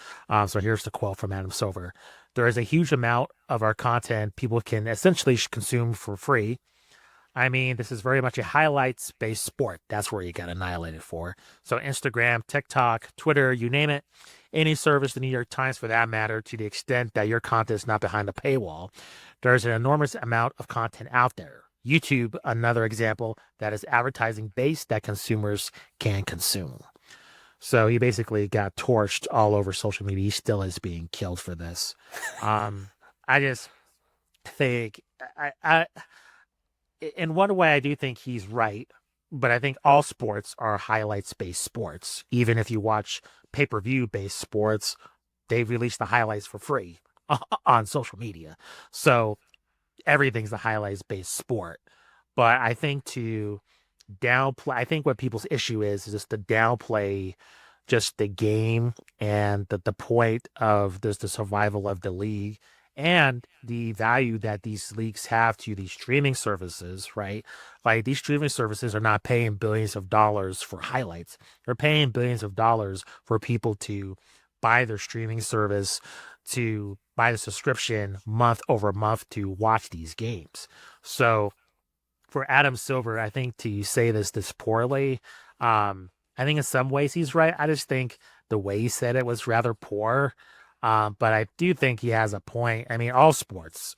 So here's the quote from Adam Silver. There is a huge amount of our content people can essentially consume for free. I mean, this is very much a highlights-based sport. That's where you got annihilated for. So Instagram, TikTok, Twitter, you name it, any service, the New York Times for that matter, to the extent that your content is not behind a paywall, there's an enormous amount of content out there. YouTube, another example, that is advertising-based that consumers can consume. So he basically got torched all over social media. He still is being killed for this. I just think, in one way, I do think he's right. But I think all sports are highlights-based sports. Even if you watch pay-per-view-based sports, they release the highlights for free on social media. So everything's a highlights-based sport. But I think to downplay, I think what people's issue is just to downplay just the game and the point of the survival of the league and the value that these leagues have to these streaming services, right? Like, these streaming services are not paying billions of dollars for highlights. They're paying billions of dollars for people to buy their streaming service, to buy the subscription month over month to watch these games. So for Adam Silver, I think to say this poorly, I think in some ways he's right. I just think the way he said it was rather poor. But I do think he has a point. I mean, all sports,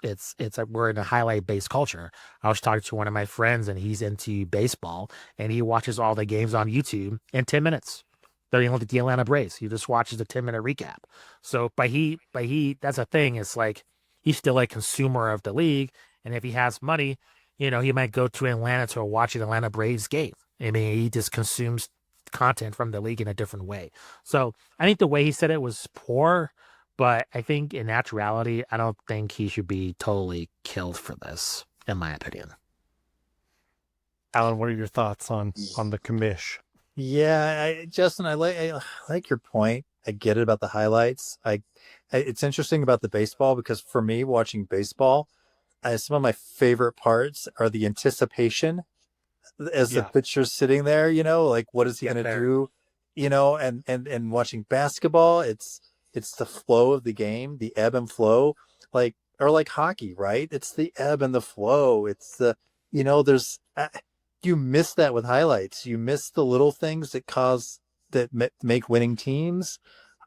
we're in a highlight-based culture. I was talking to one of my friends, and he's into baseball, and he watches all the games on YouTube in 10 minutes. The Atlanta Braves. He just watches a 10-minute recap. So, but he, that's a thing. It's like he's still a consumer of the league, and if he has money, he might go to Atlanta to watch an Atlanta Braves game. I mean, he just consumes content from the league in a different way. So I think the way he said it was poor, but I think in actuality, I don't think he should be totally killed for this, in my opinion. Allan, what are your thoughts on the commish? Yeah, Justin, I like your point. I get it about the highlights. It's interesting about the baseball because for me, watching baseball, some of my favorite parts are the anticipation as the Yeah. pitcher's sitting there. Like what is he Get going to there. do? And watching basketball, it's the flow of the game, the ebb and flow, like hockey, right? It's the ebb and the flow. It's there's you miss that with highlights. You miss the little things that make winning teams.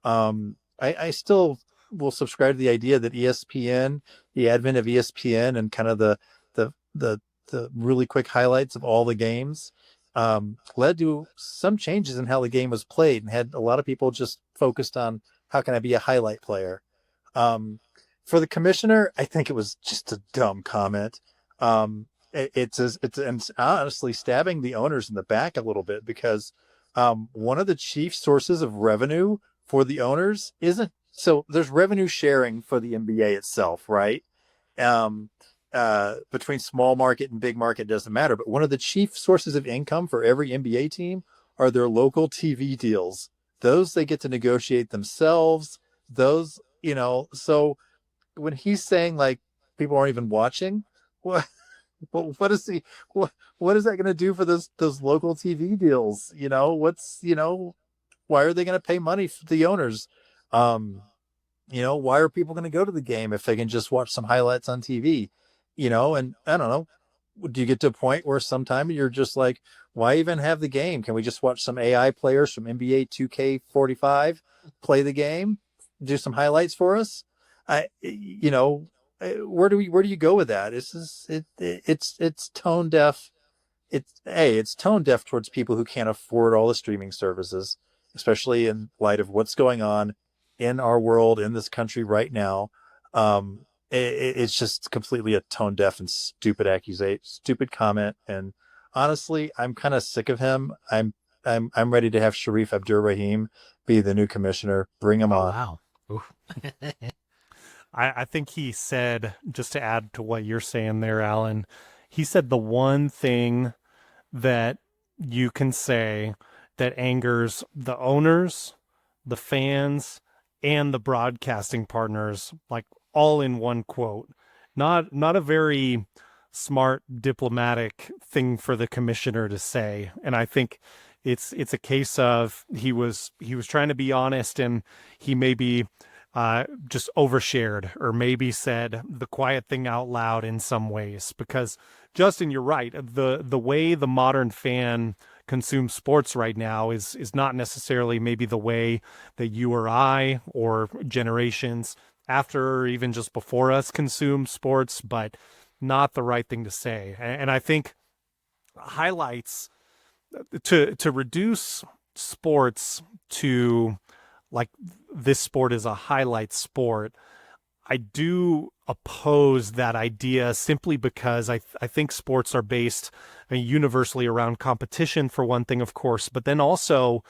I still will subscribe to the idea that ESPN, the advent of ESPN, and kind of the the the really quick highlights of all the games, led to some changes in how the game was played, and had a lot of people just focused on how can I be a highlight player. Um, for the commissioner, I think it was just a dumb comment. It's honestly stabbing the owners in the back a little bit because one of the chief sources of revenue for the owners isn't so there's revenue sharing for the NBA itself, right? Um, Between small market and big market doesn't matter, but one of the chief sources of income for every NBA team are their local TV deals. Those they get to negotiate themselves. So when he's saying like people aren't even watching, what what is he what is that going to do for those local TV deals? Why are they going to pay money for the owners? Um, why are people going to go to the game if they can just watch some highlights on TV? And I don't know. Do you get to a point where sometime you're just like, why even have the game? Can we just watch some AI players from NBA 2K45 play the game, do some highlights for us? Where do you go with that? It's tone deaf. It's tone deaf towards people who can't afford all the streaming services, especially in light of what's going on in our world, in this country right now. It's just completely a tone deaf and stupid accusation, stupid comment. And honestly, I'm kind of sick of him. I'm ready to have Sharif Abdur-Rahim be the new commissioner. Bring him Oh on. wow. Oof. I think he said, just to add to what you're saying there, Allan, he said the one thing that you can say that angers the owners, the fans, and the broadcasting partners, like all in one quote. Not a very smart diplomatic thing for the commissioner to say. And I think it's a case of he was trying to be honest, and he maybe just overshared, or maybe said the quiet thing out loud in some ways. Because Justin, you're right. The way the modern fan consumes sports right now is not necessarily maybe the way that you or I or generations after or even just before us consume sports, but not the right thing to say. And I think highlights to reduce sports to like this sport is a highlight sport, I do oppose that idea simply because I think sports are based universally around competition, for one thing, of course, but then also,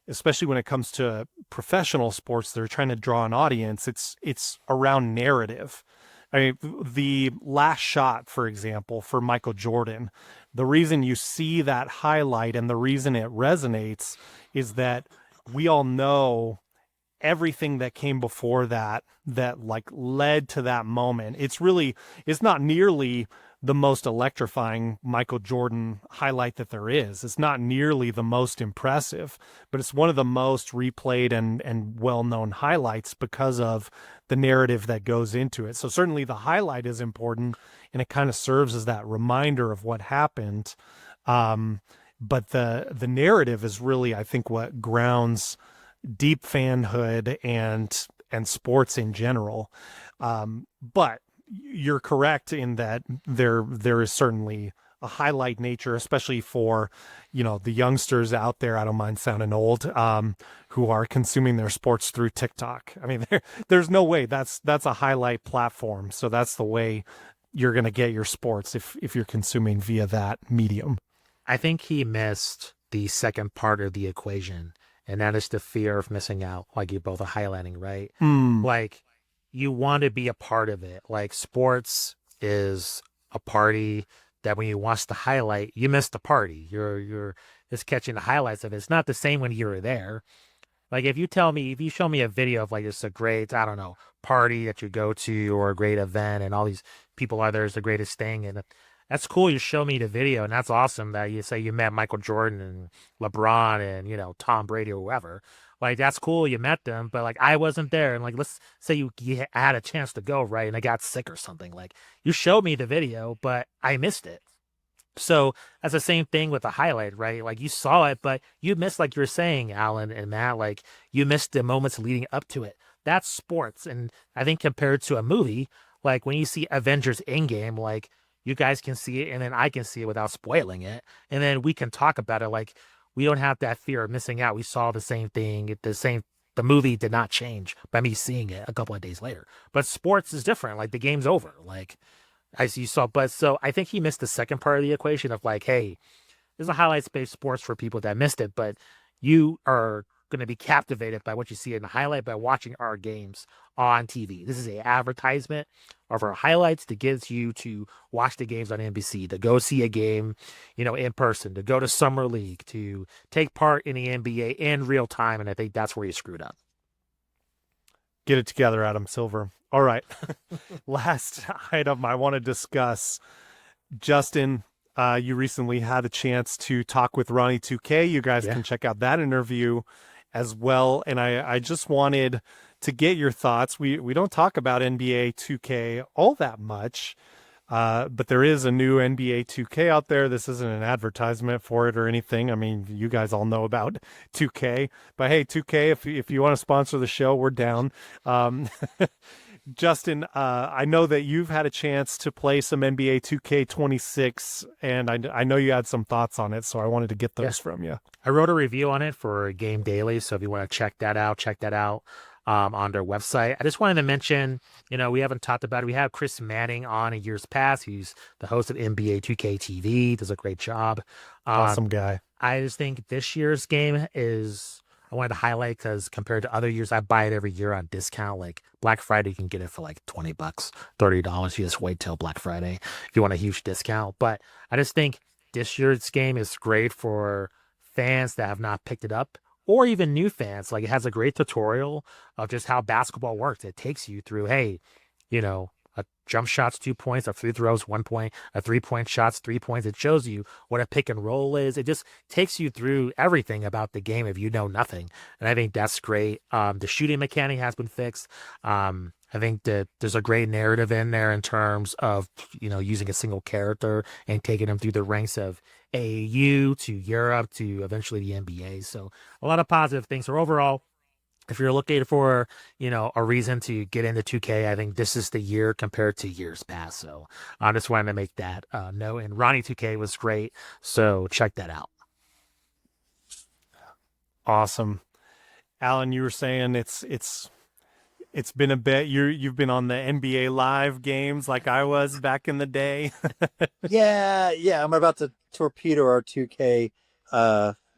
especially when it comes to professional sports, they're trying to draw an audience. It's around narrative. I mean, the last shot, for example, for Michael Jordan, the reason you see that highlight and the reason it resonates is that we all know everything that came before that like led to that moment. It's not nearly the most electrifying Michael Jordan highlight that there is. It's not nearly the most impressive, but it's one of the most replayed and well-known highlights because of the narrative that goes into it. So certainly the highlight is important, and it kind of serves as that reminder of what happened. But the narrative is really, I think, what grounds deep fanhood and sports in general. But you're correct in that there is certainly a highlight nature, especially for, the youngsters out there. I don't mind sounding old, who are consuming their sports through TikTok. I mean, there's no way that's a highlight platform. So that's the way you're going to get your sports if you're consuming via that medium. I think he missed the second part of the equation, and that is the fear of missing out, like you both are highlighting, right? Like, you want to be a part of it. Like, sports is a party that when you watch the highlight, you miss the party. is catching the highlights of it. It's not the same when you were there. Like if you show me a video of like it's a great, I don't know, party that you go to or a great event and all these people are there is the greatest thing. And that's cool. You show me the video and that's awesome that you say you met Michael Jordan and LeBron and, Tom Brady or whoever. Like that's cool. You met them, but like I wasn't there. And like, let's say you had a chance to go, right? And I got sick or something. Like you showed me the video, but I missed it. So that's the same thing with the highlight, right? Like you saw it, but you missed, like you're saying, Allan and Matt, like you missed the moments leading up to it. That's sports. And I think compared to a movie, like when you see Avengers Endgame, like you guys can see it and then I can see it without spoiling it. And then we can talk about it. Like we don't have that fear of missing out. We saw the same thing, the movie did not change by me seeing it a couple of days later. But sports is different. Like the game's over. Like you saw, but so I think he missed the second part of the equation of like, hey, this is a highlights-based sports for people that missed it, but you are going to be captivated by what you see in the highlight by watching our games on TV. This is an advertisement of our highlights that gets you to watch the games on NBC, to go see a game, in person, to go to Summer League, to take part in the NBA in real time, and I think that's where you screwed up. Get it together, Adam Silver. All right. Last item I want to discuss. Justin, you recently had a chance to talk with Ronnie 2K. You guys can check out that interview as well. And I just wanted to get your thoughts. We don't talk about NBA 2K all that much, but there is a new NBA 2K out there. This isn't an advertisement for it or anything. I mean, you guys all know about 2K. But hey, 2K, if you want to sponsor the show, we're down. Justin, I know that you've had a chance to play some NBA 2K26, and I know you had some thoughts on it, so I wanted to get those from you. I wrote a review on it for Game Daily, so if you want to check that out on their website. I just wanted to mention, we haven't talked about it. We have Chris Manning on in years past. He's the host of NBA 2K TV, does a great job. Awesome guy. I just think this year's game I wanted to highlight because compared to other years, I buy it every year on discount. Like Black Friday, you can get it for like $20, $30. You just wait till Black Friday if you want a huge discount. But I just think this year's game is great for fans that have not picked it up or even new fans. Like it has a great tutorial of just how basketball works. It takes you through, hey, a jump shot's 2 points, a free throw's 1 point, a 3-point shot's 3 points. It shows you what a pick and roll is. It just takes you through everything about the game if you know nothing. And I think that's great. The shooting mechanic has been fixed. I think that there's a great narrative in there in terms of, using a single character and taking them through the ranks of AAU to Europe to eventually the NBA. So a lot of positive things. So overall, if you're looking for, a reason to get into 2K, I think this is the year compared to years past. So I just wanted to make that note. And Ronnie 2K was great. So check that out. Awesome. Allan, you were saying it's been a bit. You've been on the NBA Live games like I was back in the day. Yeah. I'm about to torpedo our 2K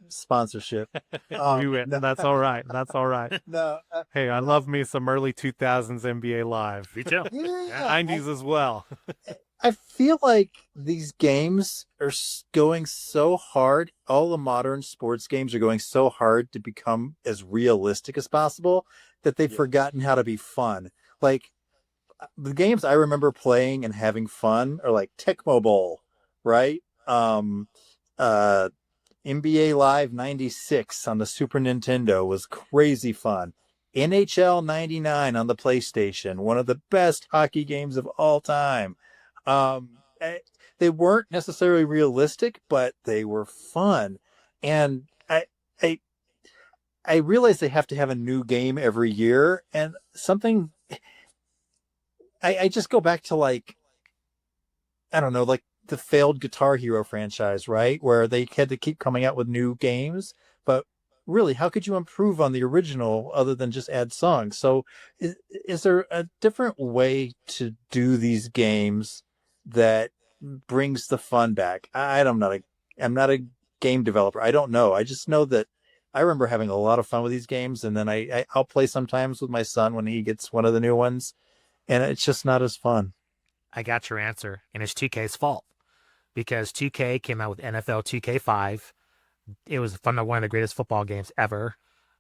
sponsorship. That's all right. No. Hey, I love me some early 2000s NBA Live. Me too. Yeah, 90s as well. I feel like these games are going so hard. All the modern sports games are going so hard to become as realistic as possible that they've forgotten how to be fun. Like the games I remember playing and having fun are like Tecmo Bowl, right? NBA Live 96 on the Super Nintendo was crazy fun. NHL 99 on the PlayStation, one of the best hockey games of all time. They weren't necessarily realistic, but they were fun. And I realize they have to have a new game every year, and something I just go back to like, I don't know, like the failed Guitar Hero franchise, right? Where they had to keep coming out with new games, but really, how could you improve on the original other than just add songs? So is there a different way to do these games that brings the fun back? I'm not a game developer. I don't know. I just know that I remember having a lot of fun with these games, and then I'll play sometimes with my son when he gets one of the new ones, and it's just not as fun. I got your answer, and it's 2K's fault because 2K came out with NFL 2K5, It was one of the greatest football games ever.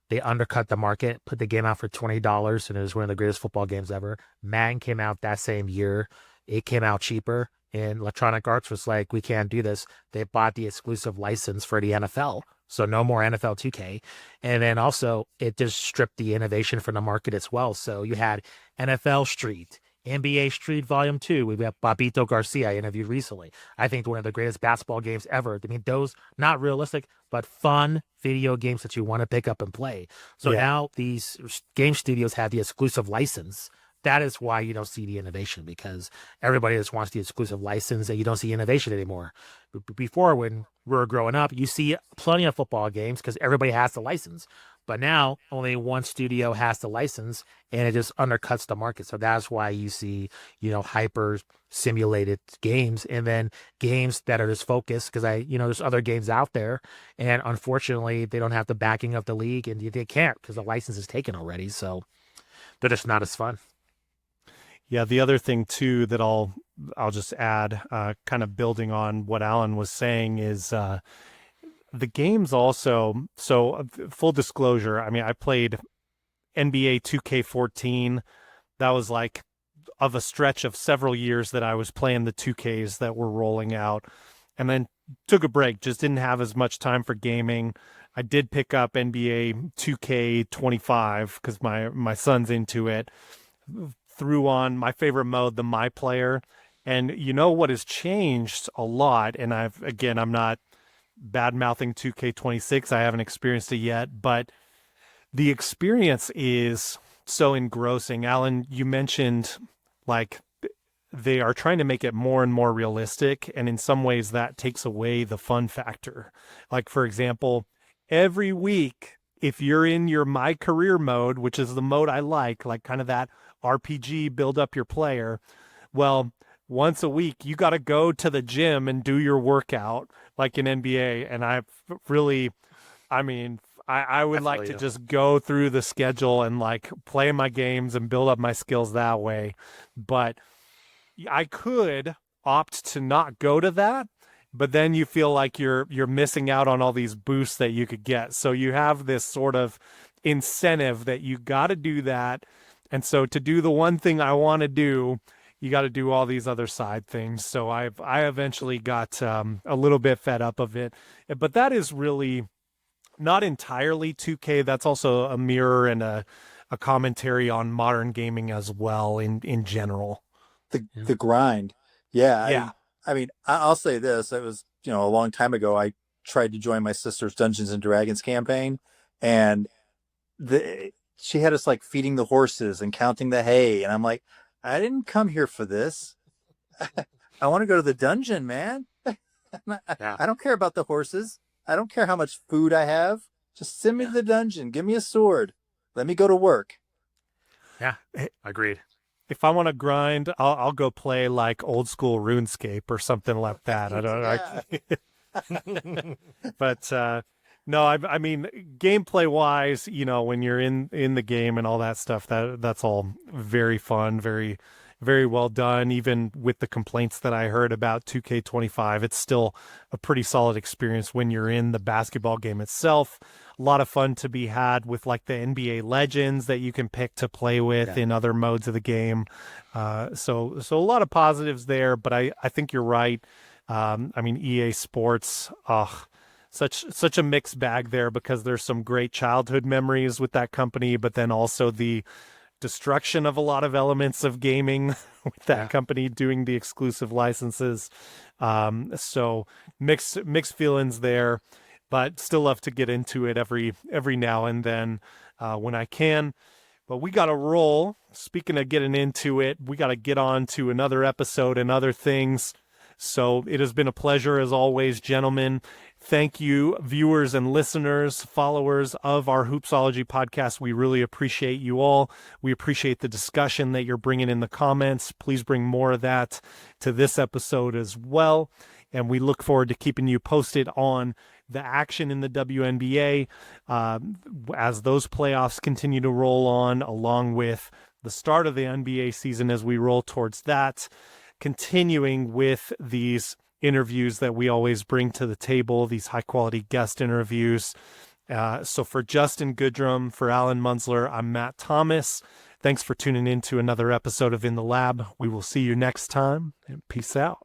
They undercut the market, put the game out for $20, and it was one of the greatest football games ever. Madden came out that same year. It came out cheaper, and Electronic Arts was like, we can't do this. They bought the exclusive license for the NFL, so no more NFL 2K. And then also, it just stripped the innovation from the market as well. So you had NFL Street, NBA Street Volume 2. We've got Bobito Garcia I interviewed recently. I think one of the greatest basketball games ever. I mean, those, not realistic, but fun video games that you want to pick up and play. So now these game studios have the exclusive license. That is why you don't see the innovation, because everybody just wants the exclusive license and you don't see innovation anymore. Before, when we were growing up, you see plenty of football games because everybody has the license. But now only one studio has the license, and it just undercuts the market. So that's why you see, hyper simulated games, and then games that are just focused, because there's other games out there, and unfortunately they don't have the backing of the league, and they can't because the license is taken already. So they're just not as fun. Yeah, the other thing too that I'll just add, kind of building on what Allan was saying, is the games also. So full disclosure, I mean, I played NBA 2K14. That was like of a stretch of several years that I was playing the 2Ks that were rolling out, and then took a break, just didn't have as much time for gaming. I did pick up NBA 2K25 because my son's into it. Threw on my favorite mode, the My Player. And what has changed a lot, and I'm not bad-mouthing 2K26, I haven't experienced it yet, but the experience is so engrossing. Allan, you mentioned like they are trying to make it more and more realistic, and in some ways that takes away the fun factor. Like, for example, every week, if you're in your My Career mode, which is the mode I like kind of that RPG, build up your player, well, once a week you got to go to the gym and do your workout like in NBA. And I would like to just go through the schedule and like play my games and build up my skills that way. But I could opt to not go to that, but then you feel like you're missing out on all these boosts that you could get. So you have this sort of incentive that you got to do that. And so to do the one thing I want to do, you got to do all these other side things. So I eventually got a little bit fed up of it. But that is really not entirely 2K. That's also a mirror and a commentary on modern gaming as well in general. The grind. Yeah. I mean, I'll say this. It was, a long time ago, I tried to join my sister's Dungeons and Dragons campaign, and she had us like feeding the horses and counting the hay. And I'm like, I didn't come here for this. I want to go to the dungeon, man. I don't care about the horses. I don't care how much food I have. Just send me to the dungeon. Give me a sword. Let me go to work. Yeah, agreed. If I want to grind, I'll go play like old school RuneScape or something like that. I don't know. But no, I mean, gameplay wise, when you're in the game and all that stuff, that's all very fun, very, very well done. Even with the complaints that I heard about 2K25, it's still a pretty solid experience when you're in the basketball game itself. A lot of fun to be had with like the NBA legends that you can pick to play with in other modes of the game. So a lot of positives there, but I think you're right. I mean, EA Sports, such a mixed bag there, because there's some great childhood memories with that company, but then also the destruction of a lot of elements of gaming with that company doing the exclusive licenses. So mixed feelings there, but still love to get into it every now and then when I can. But we got to roll. Speaking of getting into it, we got to get on to another episode and other things. So it has been a pleasure as always, gentlemen. Thank you, viewers and listeners, followers of our Hoopsology podcast. We really appreciate you all. We appreciate the discussion that you're bringing in the comments. Please bring more of that to this episode as well. And we look forward to keeping you posted on the action in the WNBA as those playoffs continue to roll on, along with the start of the NBA season as we roll towards that, continuing with these interviews that we always bring to the table, these high-quality guest interviews. So for Justin Goodrum, for Allan Munzler, I'm Matt Thomas. Thanks for tuning in to another episode of In the Lab. We will see you next time, and peace out.